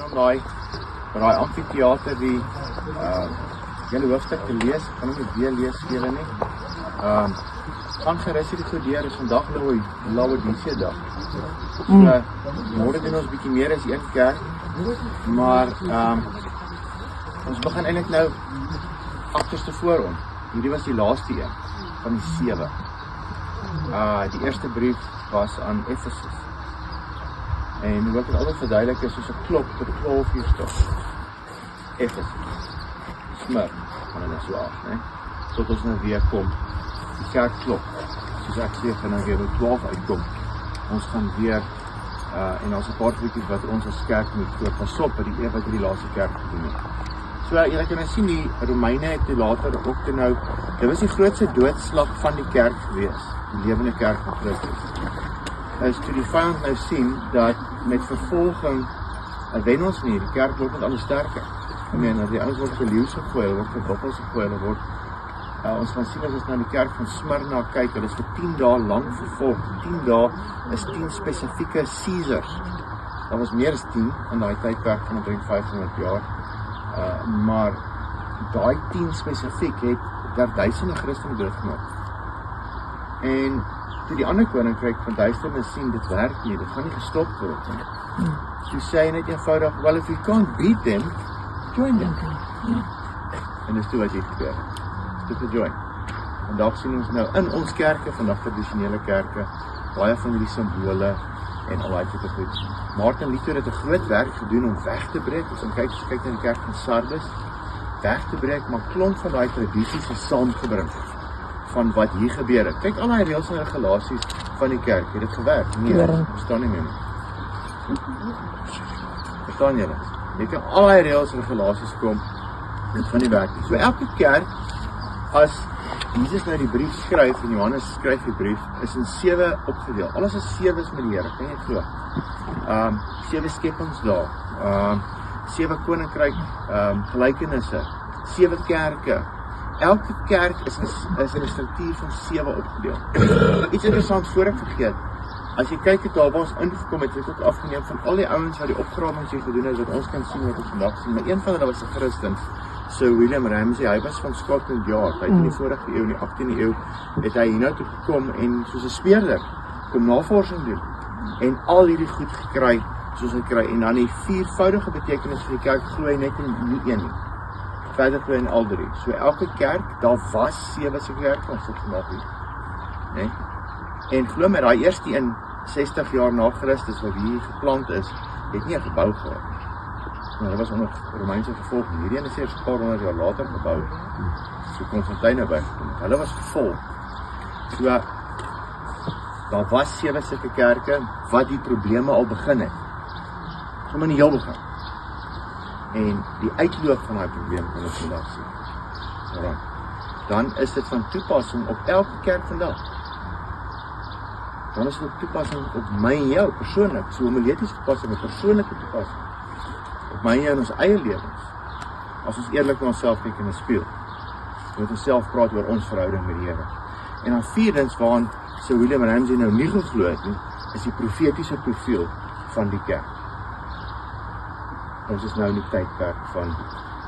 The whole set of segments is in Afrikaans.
om daai amfitheater die hele hoofstuk te lees, ek kan hom nie weer lees vir nie. Gaan gerus hierdie goed deur, is vandag nou die Laodicea dag. So, môre doen ons bietjie meer as een kerk, maar ons begin eintlik nou agterste voor ons. Hierdie was die laaste een van die 7. Die eerste brief was aan Ephesus. En hoe ek het altyd verduidelik is soos 'n klok tot 12 uur staan. Ephesus. Smyrna, van hulle so af, né? Tot ons nou weer kom. Die kerkklok, soos ek sê, gaan nou weer by 12 uitkom. Ons gaan weer, en ons 'n paar goedjies wat ons as kerk moet voor pas op, wat die laaste kerk gedoen het. So, julle kan nou sien, die Romeine het toe later ook te nou, dit was die grootste doodslag van die kerk gewees, die lewende kerk van Christus. Is toe die vyand nou sien, dat met vervolging, wen ons nie, die kerk word net al hoe sterker. Ek meen, as die ouens word vir leeu's gegooi, word vir buffels gegooi, word, ons gaan sien as ons na die kerk van Smyrna kyk, hulle is vir 10 dae lang vervolg, 10 dae is 10 spesifieke Caesars. Daar was meer as 10 in daai tydperk van omtrent 500 jaar. Maar daai 10 spesifiek het duisende Christene doodgemaak. En toe die ander koninkryk van duisternis sien, dit werk nie, dit gaan nie gestop word nie. Toe sê hy net eenvoudig, well, if you can't beat them, join them. En dis toe wat jy gebeur. Dis toe te join. Vandag sien ons nou in ons kerke, vandag tradisionele kerke, baie van die simbole en al daai tipe goed. Martin Luther het 'n groot werk gedoen om weg te breek. As ons kyk na die kerk van Sardes, weg te breek, maar klomp van daai tradisies is saamgebring van wat hier gebeur het. Kyk al daai reëls en regulasies van die kerk, het dit gewerk? Nee, verstaan nie meer nie. Verstaan julle? Jy kan al daai reëls en regulasies kom, dit gaan nie werk nie. So elke kerk, as Jesus nou die brief skryf, en Johannes skryf die brief, is in 7 opgedeel. Alles is 7 met die Here, kan jy glo? 7 skepingsdae, 7 koninkryk gelykenisse, 7 kerke. Elke kerk is in 'n struktuur van 7 opgedeel. Iets interessant voor ek vergeet, as jy kyk het daar waar ons ingekom het, het ek ook afgeneem van al die ouens wat die opgrawings hier gedoen het, wat ons kan sien wat ons vandag sien, maar een van hulle was 'n Christen, Sir William Ramsay, hy was van Scotland Yard, hy het in die vorige eeu, in die 18de eeu, het hy hier toe gekom en soos 'n speurder, kom navorsing doen, en al hierdie goed gekry, soos hy kry, en dan die 4voudige betekenis vir die kerk, glo hy net in nie een nie, verder glo hy in al 3, so elke kerk, daar was 7 se kerk, ons sit vandag hier, nee? En glo my, daai eerste een, 60 jaar na Christus, wat hier geplant is, het nie 'n gebou gehad. Nou, dit was onder Romeinse gevolg. Hierdie een is eers 'n paar honderd jaar later gebou. So Konstantyne bygekom. Hulle was gevolg. So, daar was 7 sulke kerke wat die probleme al begin het. Sommer in die heel begin. En die uitloop van daai probleem kan ons vandag sien. Alright. Dan is dit van toepassing op elke kerk vandag. Dan is dit toepassing op my en jou, persoonlik. So homiletiese toepassing, 'n persoonlike toepassing. Op my en jou in ons eie lewens. As ons eerlik na onsself kyk in 'n spieël. Met onsself praat oor ons verhouding met die Here. En dan vierdens, waaraan Sir William Ramsay nou nie geglo het nie, is die profetiese profiel van die kerk. Ons is nou in die tydperk van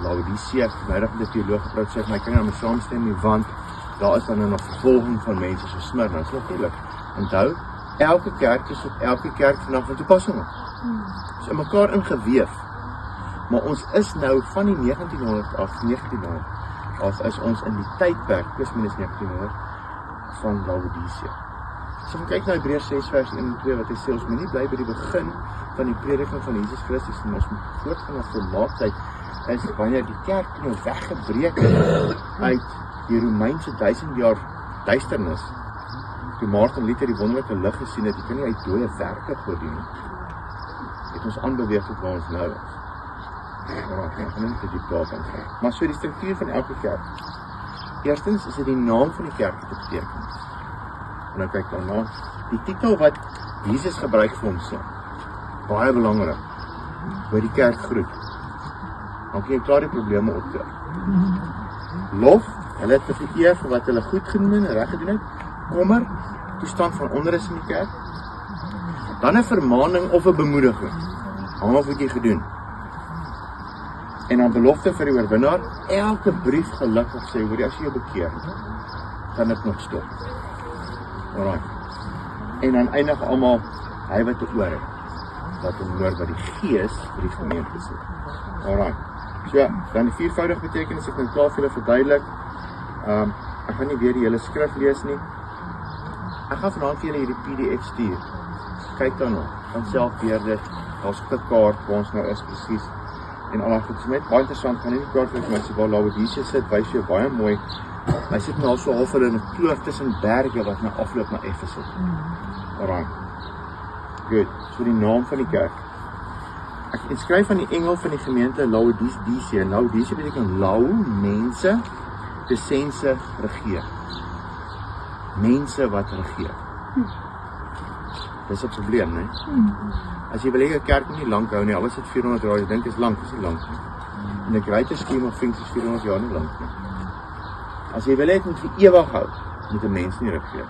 Laodicea. Vanmiddag het die teoloog gepraat, sê my kan nie aan my saamstem nie, want daar is dan nou nog vervolging van mense so Smyrna. Dit is natuurlik. Onthou, elke kerk is op elke kerk vanaf van toepassing. Is in mekaar ingeweef. Maar ons is nou van die 1900 af, 1900 af, is ons in die tydperk, plus minus 1900, van Laodicea. So kyk nou Hebreërs 6 vers 1 en 2, wat hy sê, ons moet nie bly by die begin van die prediking van Jesus Christus, en ons moet voortgaan na volmaaktheid, is wanneer die kerk nou weggebreek het uit die Romeinse 1000 jaar duisternis, toe Martin Luther die wonderlike lig gesien het, jy kan nie uit dooie werke voordien, het ons aanbeweeg tot waar ons nou is. Ek gaan nie te diep daarvan gaan. Maar so die struktuur van elke kerk. Eerstens is dit die naam van die kerk te beteken. En dan kyk daarna, die titel wat Jesus gebruik vir homself. Baie belangrik. By die kerk groet. Dan kan jy klaar die probleme optel. Lof, hulle het vereer vir wat hulle goed gedoen en reg gedoen het. Kommer, toestand van onrus in die kerk. Dan 'n vermaaning of 'n bemoediging. Hang af wat jy gedoen. En dan belofte vir die oorwinnaar, elke brief gelukkig sê, hoor jy, as jy jou bekeer, gaan dit nog stop. Alright. En dan eindig almal, hy wat 'n oor het, wat hom hoor wat die Gees vir die gemeente sê. Alright. So, dan die viervoudig betekenis, ek moet klaar vir julle verduidelik. Ek gaan nie weer die hele skrif lees nie. Ek gaan vanaand vir julle hierdie PDF stuur. Kyk dan nog, gaan self weer dit, daar's ook 'n kaart waar ons nou is presies. En al goed, so baie interessant, gaan nie praat met my, waar Laodicea sit, wys jou baie mooi. Hy sit nou so half in 'n kloof tussen berge wat nou afloop na Efese. Alright. Goed, so die naam van die kerk. Ek skryf aan die engel van die gemeente Laodicea. Laodicea beteken lau, mense, desense, regeer. Mense wat regeer. Dis 'n probleem, né? As jy wil hê 'n kerk moet nie lank hou nie, al is dit 400 jaar, jy dink is lank, is nie lank nie. En the greatest scheme of things is 400 jaar nie lank nie. As jy wil hê dit moet vir ewig hou, moet 'n mens nie regeer.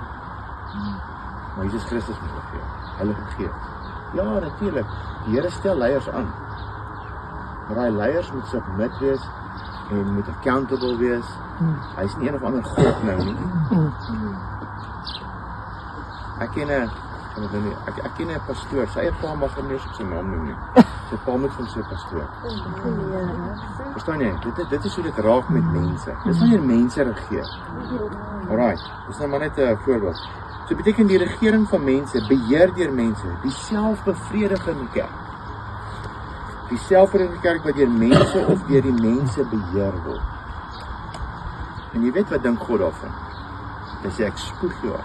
Maar Jesus Christus moet regeer. Heilige Gees. Ja, natuurlik. Die Here stel leiers aan. Maar daai leiers moet submit wees en moet accountable wees. Hy is nie een of ander God nou nie. Ek ken 'n pastoor, sy eie pa mag hom nie eens op sy naam noem nie. Sy pa moet van sy pastoor. Verstaan jy? Dit is hoe dit raak met mense. Dis wanneer mense regeer. Alright, dis nou maar net 'n voorbeeld. So beteken die regering van mense, beheer deur mense, die selfbevredigende kerk. Die selfbevredigende kerk wat deur mense of deur die mense beheer word. En jy weet wat dink God daarvan? Hy sê ek spoeg jou.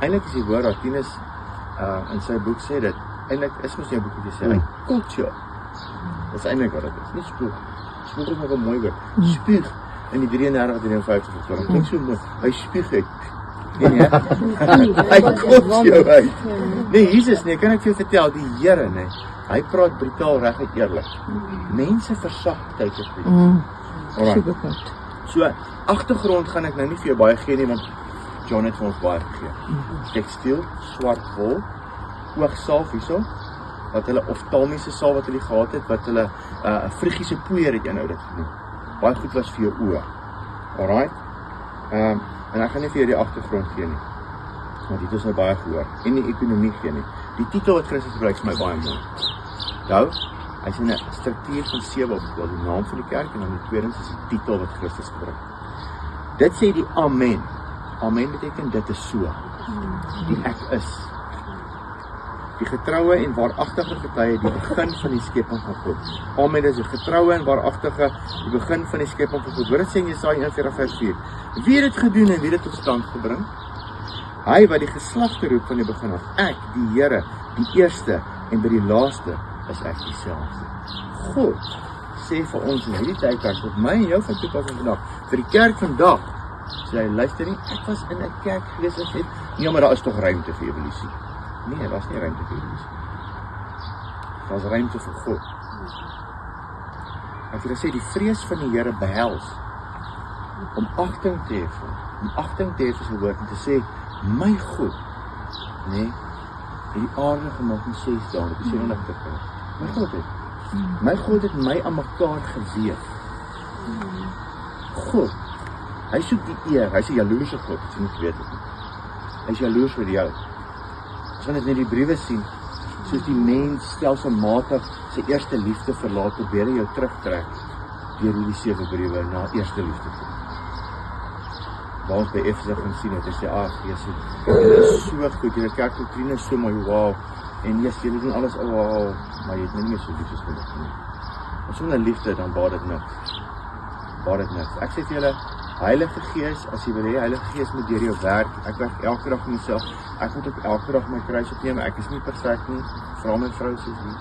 Eintlik is die woord daar, Tinus in sy boek sê dit, eintlik is mos jou boek wat jy sê, hy kot jou. Dis eintlik wat dit is, nie spoeg. Spoeg is nog 'n mooi woord. Spoeg in die 33-53 vertaling. Klink so mooi. Hy spoeg uit. Nee, hy kot jou uit. Nee, Jesus, nee, kan ek vir jou vertel, die Here, nee, hy praat brutaal reguit eerlik. Mense versag tyd op dit. Alright. So, agtergrond gaan ek nou nie vir jou baie gee nie, want John het vir ons baie gegee. Tekstiel, swart wol, oogsalf hierso, wat hulle oftalmiese salf wat hulle gehad het, wat hulle 'n Frigiese poeier het nou dit genoem. Baie goed was vir jou oë. Alright. En ek gaan nie vir jou die agtergrond gee nie. Want dit is nou baie gehoor. En die ekonomie gee nie. Die titel wat Christus gebruik is my baie mooi. Nou, hy sê 'n struktuur van 7 opgebou, die naam van die kerk en dan die tweedens is die titel wat Christus gebruik. Dit sê die amen. Amen beteken dit is so. Die ek is. Die getroue en waaragtige getuie, die begin van die skepping van God. Amen is die getroue en waaragtige, die begin van die skepping van God. Hoor dit sê in Jesaja 41:4. Wie het dit gedoen en wie het dit tot stand gebring? Hy wat die geslagte roep van die begin af. Ek, die Here, die eerste en by die laaste is ek dieselfde. God sê vir ons in hierdie tydperk, op my en jou van toepassing vandag, vir die kerk vandag, sê hy, luister nie, ek was in 'n kerk gewees en sê, nee, maar daar is tog ruimte vir evolusie. Nee, daar is nie ruimte vir evolusie. Daar is ruimte vir God. Ek wil sê, die vrees van die Here behels om agting te hê vir sy woord en te sê, my God, nee, het die aarde gemaak in 6 dae, die 37 dae. My God het my aan mekaar geweef. God, hy soek die eer, hy is 'n jaloerse God, as jy nie weet het nie. Hy is jaloers vir jou. As ons net die briewe sien, soos die mens stelselmatig sy eerste liefde verlaat, probeer hy jou terugtrek deur hierdie 7 briewe na eerste liefde toe. Waar ons by Efese gaan sien het, hy sê, Jesus, dit is so goed, julle kerkdoktrine is so mooi, wow, en yes, julle doen alles, wow, maar jy het nie meer so lief as genoeg nie. As sonder liefde, dan baat dit niks. Ek sê vir julle, Heilige Gees, as jy wil hê, Heilige Gees moet deur jou werk. Ek werk elke dag vir myself. Ek moet ook elke dag my kruis opneem. Ek is nie perfek nie. Vra my vrou soos nie.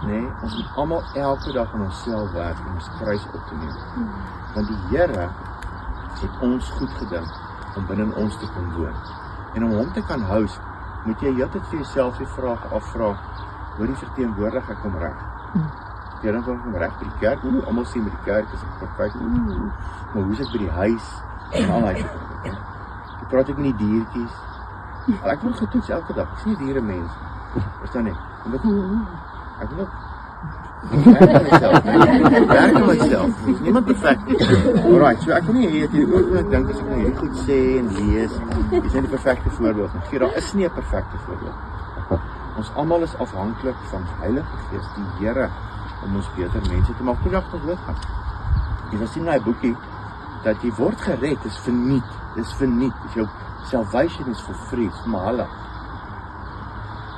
Nee, ons moet almal elke dag aan onsself werk om ons kruis op te neem. Want die Here het ons goed gedink om binne ons te kon woon. En om hom te kan hou, moet jy heeltyd vir jouself die vraag afvra, hoe die verteenwoordig ek hom reg? Jy dan van reg by die kerk, almal sê met die kerk is ek perfek, maar hoe is ek by die huis en al hy? Ek praat ek met die diertjies. Ek word getoets elke dag, ek sien nie diere mens, verstaan nie? Ek moet ook Werk aan myself. Niemand perfek. Alright, so ek wil nie hê dat jy ook dink as ek nou hierdie goed sê en lees, jy sê die perfekte voorbeeld. En daar is nie 'n perfekte voorbeeld. Ons almal is afhanklik van die Heilige Gees, die Here, om ons beter mense te maak. Vandag nog doodgaan. Jy gaan sien in daai boekie dat jy word gered, is verniet. Dis verniet. Jou salvation is for free, is mahala.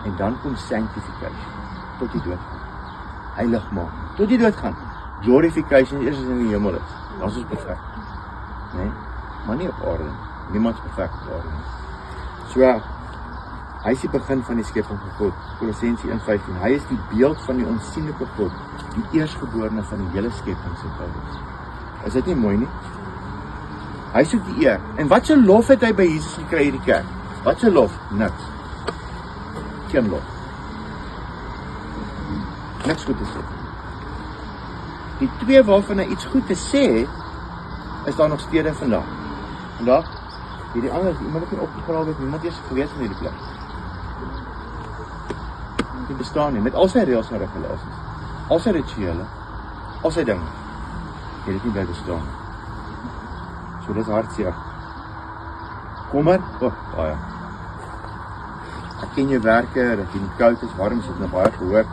En dan kom sanctification, tot jy doodgaan. Heilig maak, tot jy doodgaan. Glorification eers as in die hemel is. Dan is ons perfek. Nee, maar nie op aarde. Niemand is perfek op aarde nie. So, hy is die begin van die skepping van God. Kolossense 1:15. Hy is die beeld van die onsienlike God, die eerstgeborene van die hele skepping, sê Paulus. Is dit nie mooi nie? Hy soek die eer. En wat 'n lof het hy by Jesus gekry in die kerk? Wat 'n lof? Niks. Geen lof. Niks goed te sê. Die twee waarvan hy iets goed te sê het, is daar nog steeds vandag. Vandag, hierdie ander, iemand het nie opgegrawe het, niemand eers gewees in hierdie plek. Die bestaan nie, met al sy reëls en regulasies, al sy rituele, al sy dinge, het dit nie bly bestaan nie. So dit is hartseer. Kommer, baie. Ek ken jou werke, dat jy nie koud is, warm is, het nou baie gehoor.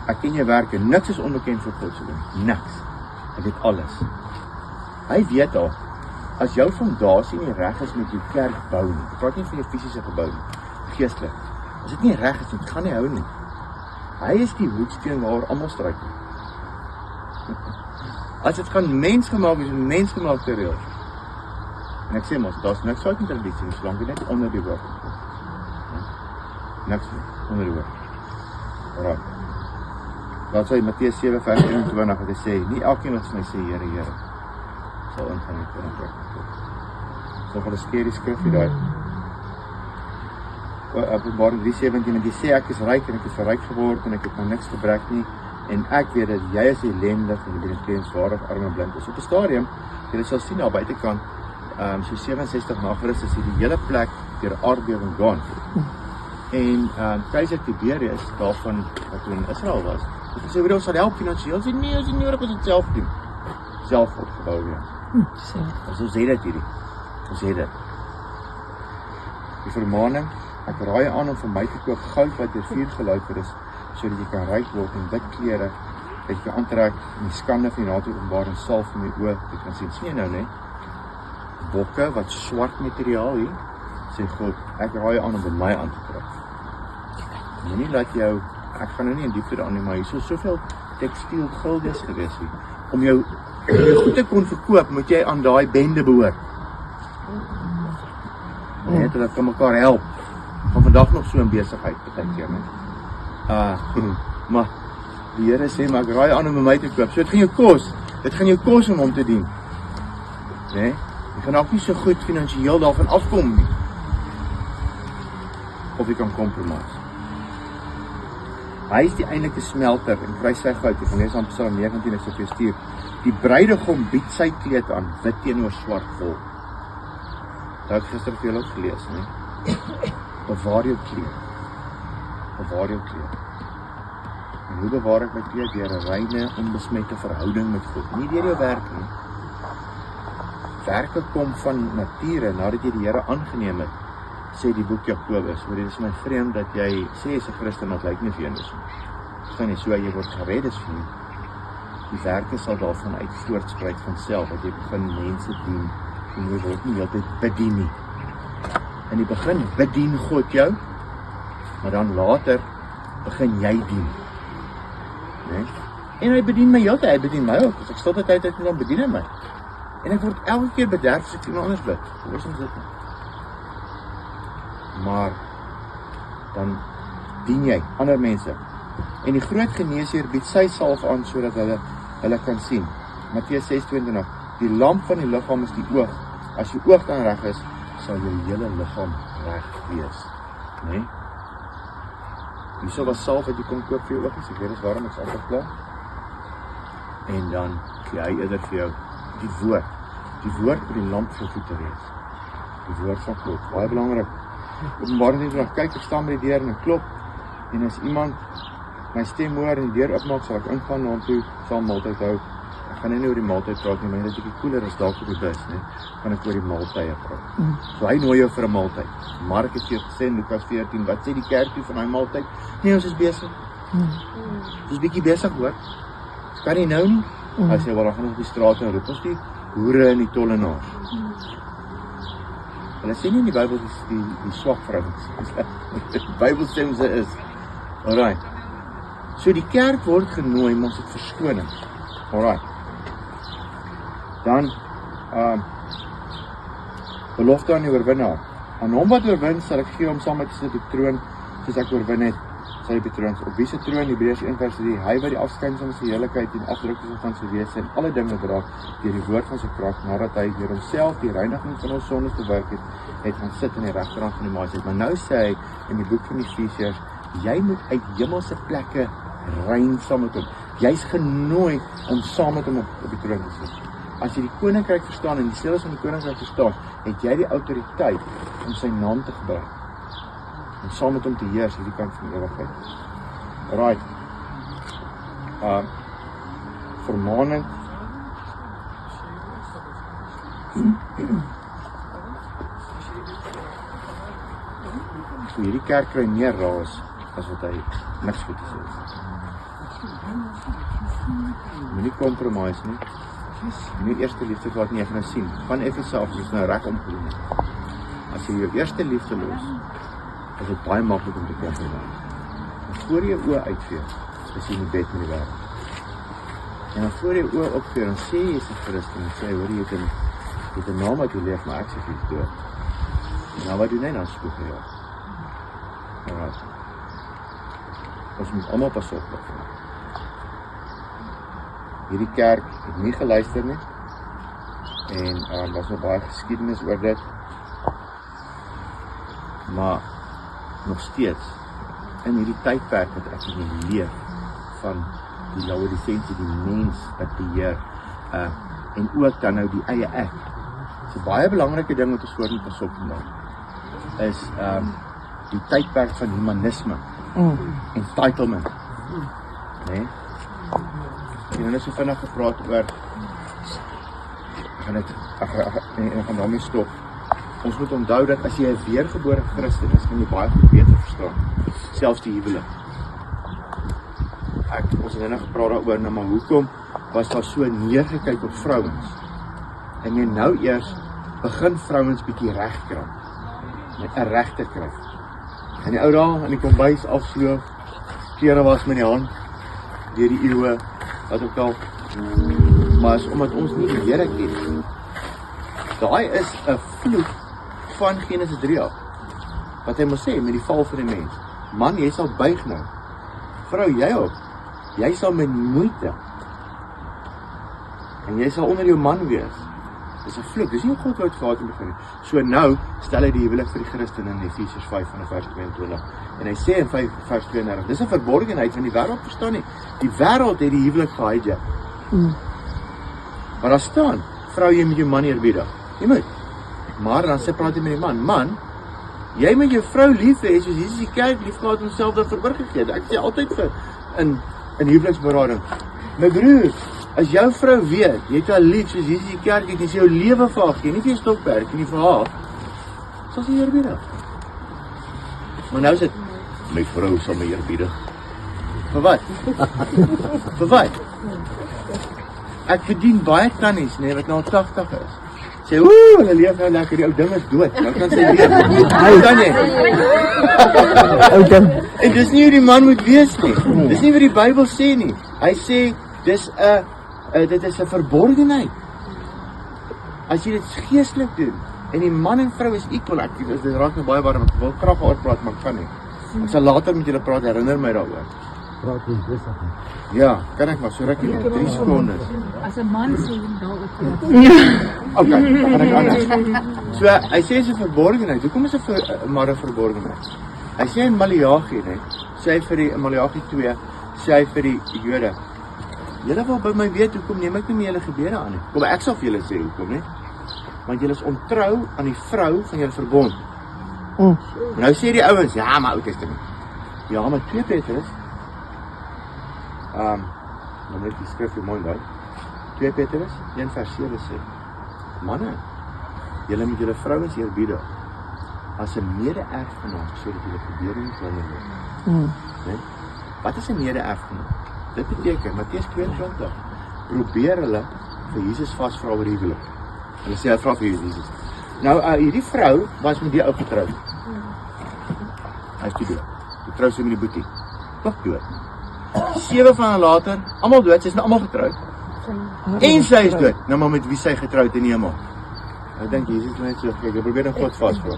Ek ken jou werke, niks is onbekend vir God, so doen. Niks. Hy weet alles. Hy weet al, as jou fondasie nie reg is met jou kerk bou nie, ek praat nie van jou fisiese gebou nie, geestelik. As dit nie reg is, dit gaan nie hou nie. Hy is die hoeksteen waar almal struikel. As dit gaan mensgemaak is, een mensgemaakte reël. En ek sê mos, daar's niks fout in tradisie, solank jy net onder die woord. Niks onder die woord. Alright. Wat sê Matteus 7:21 wat hy sê, nie elkeen wat vir my sê, Here, Here, sal ingaan in die koninkryk van God. So van 'n skerry skrif hier daai. Openbaring 3:17 en jy sê ek is ryk en ek het verryk geword en ek het nou niks gebrek nie en ek weet dat jy is ellendig en jy bent swaardig, arm en blind. So op 'n stadium, jy sal sien daar buitekant, so 67 na Christus is die hele plek deur aardbewing gaan. En keiser Tiberius daarvan wat toen in Israel was, het gesê hoe ons sal help finansiëel. Ons sê nee, ons is nie nodig, ons het self doen. Self opgebou weer. So sê dit hierdie. Ons sê dit. Die vermaning, ek raai aan om vir my te koop goud wat deur vuur gelouter is, sodat jy kan ryk word en wit klere dat jy kan aantrek en die skande van die openbaring salf in die oë te kan sien. Sien jy nou net? Bokke wat swart materiaal hier, sê God, ek raai aan om by my aan te trek. Moenie laat jou, ek gaan nou nie in diepte daarin nie, maar hier is soveel tekstiel gildes gewees hier. Om jou goed te kon verkoop, moet jy aan daai bende behoort. Net dat kan mekaar help. Van vandag nog so in besigheid partykeer, né? Maar die Here sê, maar ek raai aan om by my te koop. So dit gaan jou kos. Dit gaan jou kos om hom te dien. Né? Jy gaan ook nie so goed finansiëel daarvan afkom nie. Of jy kan compromise. Hy is die eindelike smelter en prys sy goud. Ek gaan lees aan Psalm 19 as ek jou stuur. Die bruidegom bied sy kleed aan, wit teenoor swart wol. Dat het gister vir julle ook gelees, nie? Bewaar jou kleed. Bewaar jou kleed. En hoe bewaar ek my kleed? Deur 'n reine, onbesmette verhouding met God. Nie deur jou werk nie. Werke kom van nature, nadat jy die Here aangeneem het, sê die boek Jakobus, maar dit is my vreemd dat jy sê jy is 'n Christen, maar lyk nie vir jou is nie. Dit gaan nie so, jy word gered is vir nie. Die werke sal daarvan uit voortspruit van self, dat jy begin mense dien, en jy word nie altyd bedien nie. In die begin bedien God jou, maar dan later begin jy dien. Nee? En hy bedien my heeltyd, hy bedien my ook, as ek stilte tyd het, dan bedien hy my. En ek word elke keer bederf as ek iemand anders bid. Hoe is ons dit nie? Maar dan dien jy ander mense. En die groot geneesheer bied sy salf aan sodat hulle kan sien. Matteus 6:22. Die lamp van die liggaam is die oog. As jou oog dan reg is, sal jou hele liggaam reg wees. Nee? Jy sal wat salf wat jy kon koop vir jou oog, ek weet dis waarom ek's altyd klaar. En dan gee hy eerder vir jou die woord. Die woord vir die lamp vir voete wees. Die woord van God, baie belangrik. Openbaring 19, kyk, ek staan by die deur en ek klop, en as iemand my stem hoor en die deur oopmaak, sal ek ingaan na hom toe, sal maaltyd hou. Ek gaan nie oor die maaltyd praat nie, maar net 'n bietjie koeler is dalk op die bus, nee, gaan ek oor die maaltye praat. So hy nooi jou vir 'n maaltyd. Mark het vir jou gesê in Lukas 14, wat sê die kerk toe van daai maaltyd? Nee, ons is besig. Ons is bietjie besig hoor. Kan nie nou nie? Hy sê, wel, dan gaan ons op die straat en roep ons die hoere en die tollenaars. Hulle sê nie in die Bybel die swak vrouens. Die Bybel sê ons is. Alright. So die kerk word genooi, maar ons het verskonings. Alright. Dan, belofte aan die oorwinnaar. Aan hom wat oorwin, sal ek gee om saam met sit op die troon, soos ek oorwin het, sal die troon. Op wie se troon? Hebreërs 1:3. Hy wat die afskynsel van sy heerlikheid en afdrukkings van sy wese en alle dinge dra deur die woord van sy krag, nadat hy deur homself die reiniging van ons sondes bewerk het gaan sit in die regterhand van die Majesteit. Maar nou sê hy in die boek van Efesiërs, jy moet uit hemelse plekke rein saam met hom. Jy's genooi om saam met hom op die troon te sit. As jy die koninkryk verstaan en die seels van die koninkryk verstaan, het jy die autoriteit om sy naam te gebruik. En saam met hom te heers hierdie kant van die ewigheid. Right. Vermaning. So hierdie kerk kry meer raas as wat hy niks goed te sê is. Moenie compromise nie. Nie eerste liefde wat nie, ek gaan nou sien. Van Efese af, is nou reg omgeloop. As jy jou eerste liefde los, is dit baie maklik om te compromise. En voor jy oë uitvee, is jy in die bed met die wêreld. En dan voor jy oë opvee, dan sê jy se Christen, en sê, hoor jy het 'n naam wat jy leef, maar ek sê jy dood. En nou wat doen hy dan spoeg vir jou? Alright. Ons moet almal pas op. Hierdie kerk het nie geluister nie. En was nog baie geskiedenis oor dit. Maar nog steeds in hierdie tydperk wat ek in leef van die Laodicense, die mens wat beheer en ook dan nou die eie ek. So baie belangrike ding wat ons voor moet pas op vandag is die tydperk van humanisme, entitlement. Nee? En dan is so vinnig gepraat oor ek gaan daarmee stop. Ons moet onthou dat as jy 'n weergebore Christen is, kan jy baie goed beter verstaan. Selfs die huwelik. Ons het nou gepraat daaroor, nou maar hoekom was daar so neergekyk op vrouens? En jy nou eers begin vrouens bietjie reg kry. Met 'n reg te kry. En die ou daar in die kombuis afsloof, klere was met die hand, deur die eeue, wat ook al. Maar is omdat ons nie die Here ken. Daai is 'n vloek van Genesis 3 af. Wat hy moet sê met die val van die mens. Man, jy sal buig nou. Vrou, jy ook. Jy sal met moeite. En jy sal onder jou man wees. Dis 'n vloek. Dis nie God wat gehad het begin nie. So nou stel hy die huwelik vir die Christen in Efesiërs 5 vanaf vers 22. En hy sê in 5 vers 32, dis 'n verborgenheid van die wêreld verstaan nie. Die wêreld het die huwelik gehijack. Maar daar staan, vrou, jy moet jou man eerbiedig. Jy moet. Maar dan sê praat jy met die man, man, jy moet jou vrou lief hê soos Jesus die kerk liefgehad en homself daarvoor oorgegee het. Ek sê altyd vir in huweliksberading, my broer, as jou vrou weet, jy het haar lief soos Jesus die kerk het, jy sê jou lewe vir haar gee, nie vir jou stokperd, nie vir haar, sal sy eerbiedig. Maar nou is dit, my vrou sal my eerbiedig. Vir wat? Vir wat? Ek verdien baie tannies, nee, wat nou 80 is. Sê, hulle leef nou lekker, die ou ding is dood. Nou kan sy leef. Kan jy? En dis nie hoe die man moet wees nie. Dis nie wat die Bybel sê nie. Hy sê, dit is 'n verborgenheid. As jy dit geestelik doen, en die man en vrou is equal, dit raak nou baie warm, ek wil graag oor praat, maar ek kan nie. Ek sal later met julle praat, herinner my daaroor. Praat ons besig. Ja, kan ek maar, so ruk jy 3 sekondes. As 'n man sê jy daaroor praat. Okay, dan gaan ek anders. So, hy sê is 'n verborgenheid. Hoekom is maar 'n verborgenheid? Hy sê in Maleagi, nee, sê hy vir die Maleagi 2, sê hy vir die Jode, julle wil by my weet hoekom neem ek nie meer julle gebede aan nie. Kom, ek sal vir julle sê hoekom nie. Want julle is ontrou aan die vrou van julle verbond. Nou sê die ouens, ja, maar Ou Testament. Ja, maar 2 Petrus Dan moet die skrif jou mooi onthou. 2 Petrus 1:7 sê, manne, julle moet julle vrouens eerbiedig as 'n mede-erfgenaam sodat julle gebeure nie sonder word. Nee? Wat is 'n mede-erfgenaam? Dit beteken Matteus 22. Probeer hulle vir Jesus vasvra oor die huwelik. Hulle sê hy vra vir Jesus. Nou hierdie vrou was met die ou getroud. Hy is dood. Die trou sy met die boetie. Nog dood. 7 van hulle later, almal dood, sy is nou almal getroud. En sy is dood. Nou maar met wie sy getroud in die hemel. Ek dink Jesus net so, kyk, jy probeer dan God vasvra.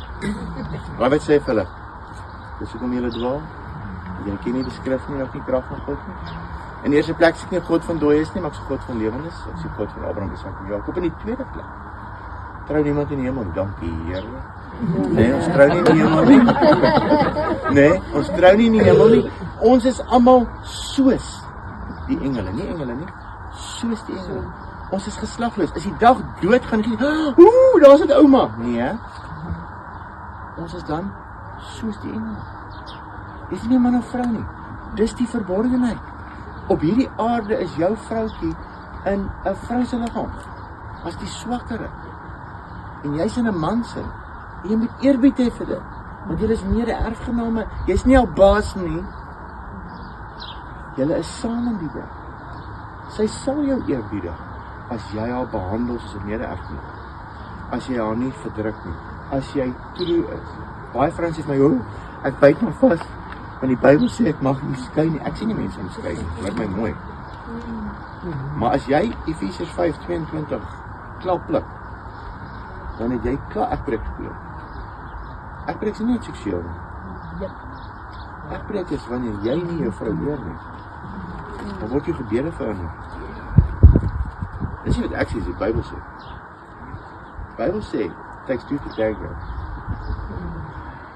Wat sê vir hulle? Dis hoekom julle dwaal. Julle ken nie die skrif nie, ook nie krag van God nie. In die eerste plek is ek nie God van dooies nie, maar ek is God van lewendes. Ek is God van Abraham, Isak en Jakob. In die tweede plek trou niemand in die hemel, dankie Here. Nee, ons trou nie in die hemel nie. Nee, ons trou nie in die hemel nie. Ons is almal soos die engele, nie engele nie, soos die engele. Ons is geslagloos. As die dag dood gaan, daar's 'n ouma. Nee, ons is dan soos die engele. Dis nie 'n man of vrou nie. Dis die verborgenheid. Op hierdie aarde is jou vroutjie in 'n vrou se liggaam. As die swakkere. En jy's in 'n man se. Jy moet eerbied hê vir dit. Want jy is mede-erfgename. Jy's nie al baas nie. Julle is saam in die ding. Sy sal jou eerbiedig as jy haar behandel soos 'n mede-erfgenaam. As jy haar nie verdruk nie. As jy true is. Baie vrouens sê my, ek byt maar vas. Want die Bybel sê ek mag nie skei nie. Ek sien nie mense om skei nie. Hoor my mooi. Maar as jy Efesiërs 5:22 klaar pluk, dan het jy klaar ekbreek gepleeg. Ekbreek is nie seksueel nie. Ekbreek is wanneer jy nie jou vrou eer nie. Dan word jou gebede verander. Dis nie wat ek sê, die Bybel sê. Die Bybel sê, takes 2 to tango.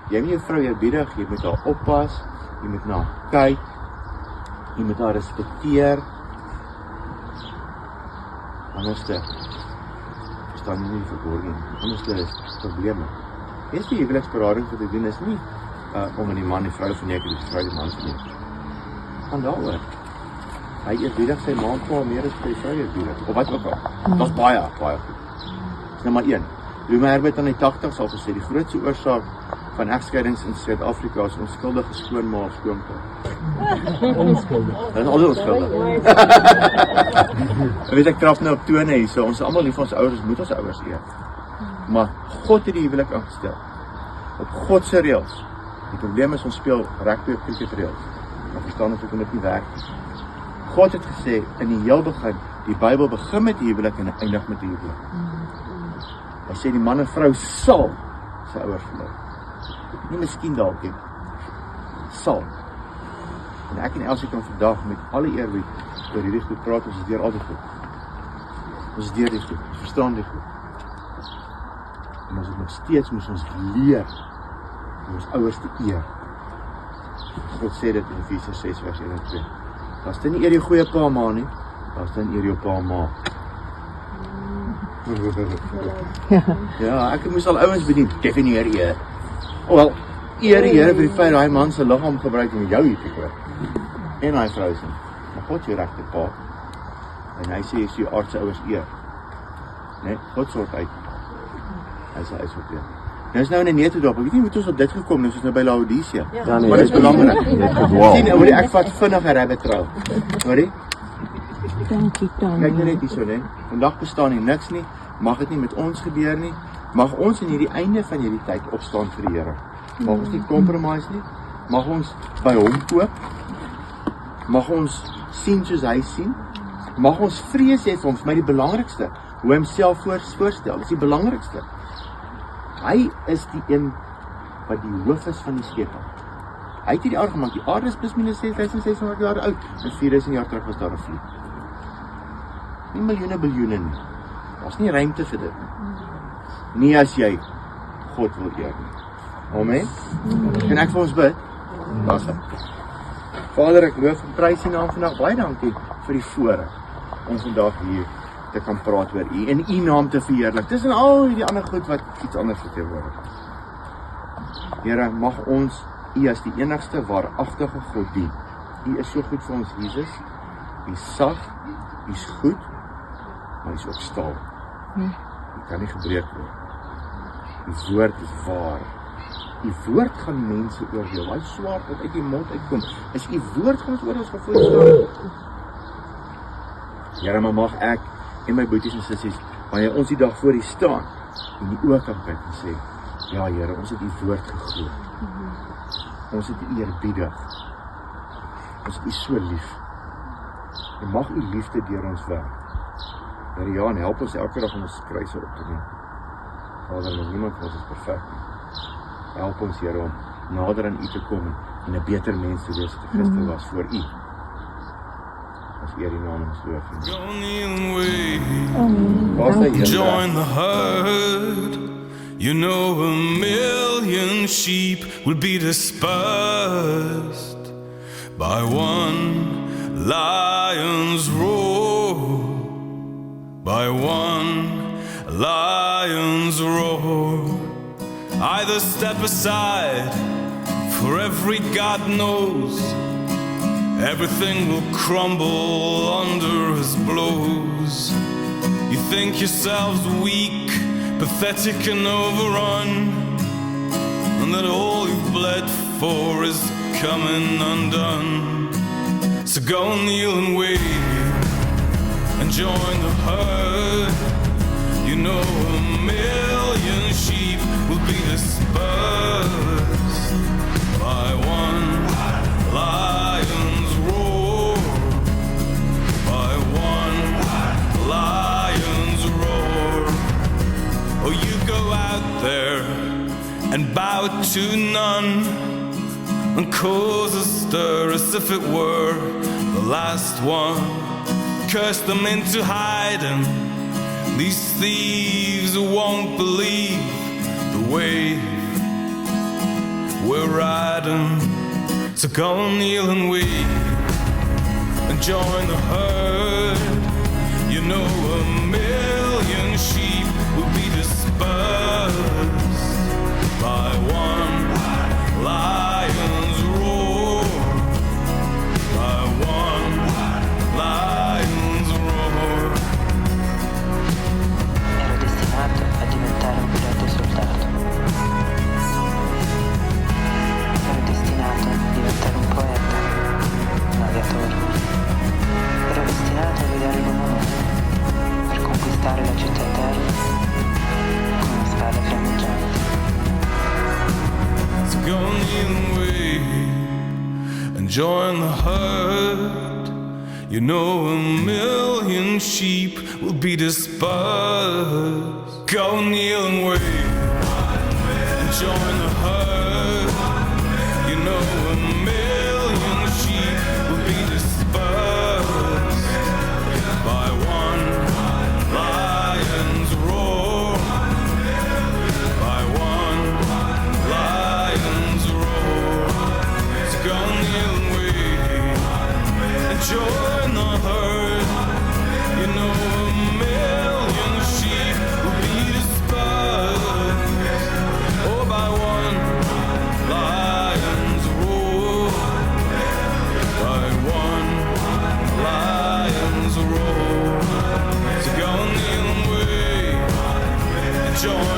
Jy moet jou vrou eerbiedig, jy moet haar oppas, jy moet na haar kyk, jy moet haar respekteer. Anderste staan nie verborgen. Anderste is probleme. Eerste huweliksberading wat ek doen is nie om in die man die vrou verneker, die vrou die man verneker. Gaan daaroor. Hy eerbiedig sy ma en pa meer as vir die vrou eerbiedig. Of wat ook al. Dat is baie goed. Dis nou maar 1. Louis Herbert aan die 80's al gesê, die grootste oorsaak van egskeidings in Suid-Afrika is onskuldige skoonma of skoonpa. Onskuldig. Dit is altyd onskuldig. Ek weet ek trap nou op tone hier, so ons is almal lief vir ons ouers, moet ons ouers eer. Maar God het die huwelik ingestel. Op God se reëls. Die probleem is ons speel rugby op cricket reëls. Maar verstaan ons hoekom dit nie werk nie. God het gesê in die heel begin, die Bybel begin met die huwelik en eindig met die huwelik. Hy sê die man en vrou sal sy ouers verlaat. Nie miskien dalk nie. Sal. En ek en Elsie kan vandag met alle eerbied oor hierdie goed praat, ons is deur altyd goed. Ons is deur die goed, ons verstaan die goed. En ons het nog steeds moes ons leer om ons ouers te eer. God sê dit in Efesiërs 6:1-2. Daar's dit nie eer jou goeie pa ma nie, daar's dit eer jou pa ma. Ja, ek moes al ouens bedien, definieer eer. Wel, eer die Here vir die feit dat hy man se liggaam gebruik om jou hier te kry. En hy vrou se. Maar God jou regte pa. En hy sê jy is jou aardse ouers eer. Nee, God sort uit. Hy sê uitsorteer. Nou is nou in 'n neutedorp. Ek weet nie hoe ons op dit gekom het, ons is nou by Laodicea. Ja, nee, maar dit is belangrik. Sien, Wow. ek vat vinnig 'n rabbit trail. Hoorie? Dankie, Kyk net hierso, né? Vandag bestaan nie niks nie. Mag dit nie met ons gebeur nie. Mag ons in hierdie einde van hierdie tyd opstaan vir die Here. Mag ons nie compromise nie. Mag ons by hom koop. Mag ons sien soos hy sien. Mag ons vrees hê vir hom, vir my die belangrikste. Hoe hy homself voorstel, is die belangrikste. Hy is die een wat die hoof is van die skepping. Hy het hierdie aarde gemaak. Die aarde is plus minus 6600 jaar oud. En 4000 jaar terug was daar 'n vloed. Nie miljoene biljoene nie. Daar's nie ruimte vir dit nie. Nie as jy God wil eer nie. Amen. Kan ek vir ons bid? Daar's hy. Vader, ek loof en prys U naam vandag. Baie dankie vir die voorreg om vandag hier te kan praat oor U en U naam te verheerlik. Tussen al die ander goed wat iets anders verteenwoordig. Here, mag ons U as die enigste waaragtige God dien. U is so goed vir ons, Jesus. Hy's sag, hy's goed, maar hy's ook staal. Hy kan nie gebreek word. Die woord is waar. Die woord gaan mense oordeel. Daai swaard wat uit die mond uitkom, is die woord gaan ons oor ons gevoel staan. Here, maar mag ek en my boeties en sissies, wanneer ons die dag voor U staan, in die oë kan kyk en sê, ja Here, ons het U woord geglo. Ons het U eerbiedig. Ons het U so lief. En mag U liefde deur ons werk. Here, ja, en help ons elke dag om ons kruise op te neem. Vader, niemand van ons is perfek nie. Help ons, Here, om nader aan U te kom en 'n beter mens te wees as Christus was voor U. As eer die naam ons loof. Join the herd. You know a million sheep will be dispersed by one lion's roar. By one lion's roar. Either step aside, for every God knows everything will crumble under his blows. You think yourselves weak, pathetic and overrun, and that all you've bled for is coming undone. So go kneel and wait and join the herd. You know a million sheep will be dispersed by one lion's roar. By one lion's roar. Oh, you go out there and bow to none and cause a stir as if it were the last one. Curse them into hiding. These thieves won't believe the wave we're riding. So go kneel and wait and join the herd. You know a million sheep will be dispersed by one lion's roar. By one lion's roar. Ero destinato a diventare un pilota soldato. Ero destinato a diventare un poeta, un aviatore. Ero destinato a guidare l'uomo per conquistare la città eterna con una spada fiammeggiante. So go kneel and wait and join the herd. You know a million sheep will be dispersed. Go kneel and wait and join the herd. You know a million sheep will be dispersed by one lion's roar. By one lion's roar. So go kneel and wait and join the herd. You know a million sheep will be dispersed. Oh, by one lion's roar. By one lion's roar. So go kneel and wait and join